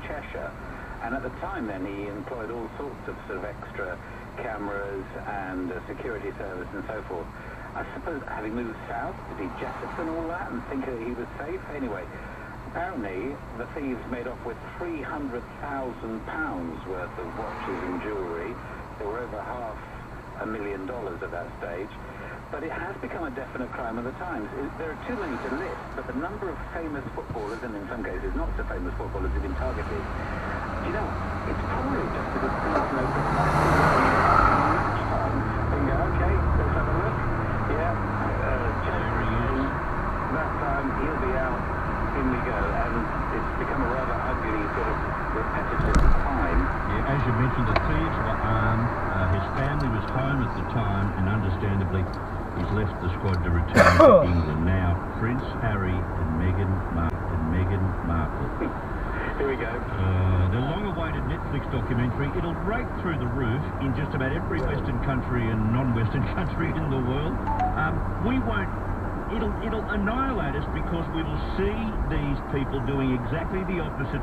in Cheshire. And at the time then he employed all sorts of sort of extra cameras and security service and so forth. I suppose, having moved south, did he jettison all that and think that he was safe? Anyway, apparently the thieves made off with £300,000 worth of watches and jewellery. They were over $500,000 at that stage. But it has become a definite crime of the times. There are too many to list, but the number of famous footballers, and in some cases not so famous footballers, have been targeted. You know, it's probably just because thieves know that match time. They go, okay, let's have a look. Yeah, Jerry is. That time he'll be out. In we go, and it's become a rather ugly sort of repetitive crime. Yeah, as you mentioned, the thieves were armed. His family was home at the time, and understandably, he's left the squad to return to England now. Prince Harry and Meghan Markle. Here we go. The long-awaited Netflix documentary. It'll break through the roof in just about every Western country and non-Western country in the world. We won't. It'll annihilate us because we will see these people doing exactly the opposite.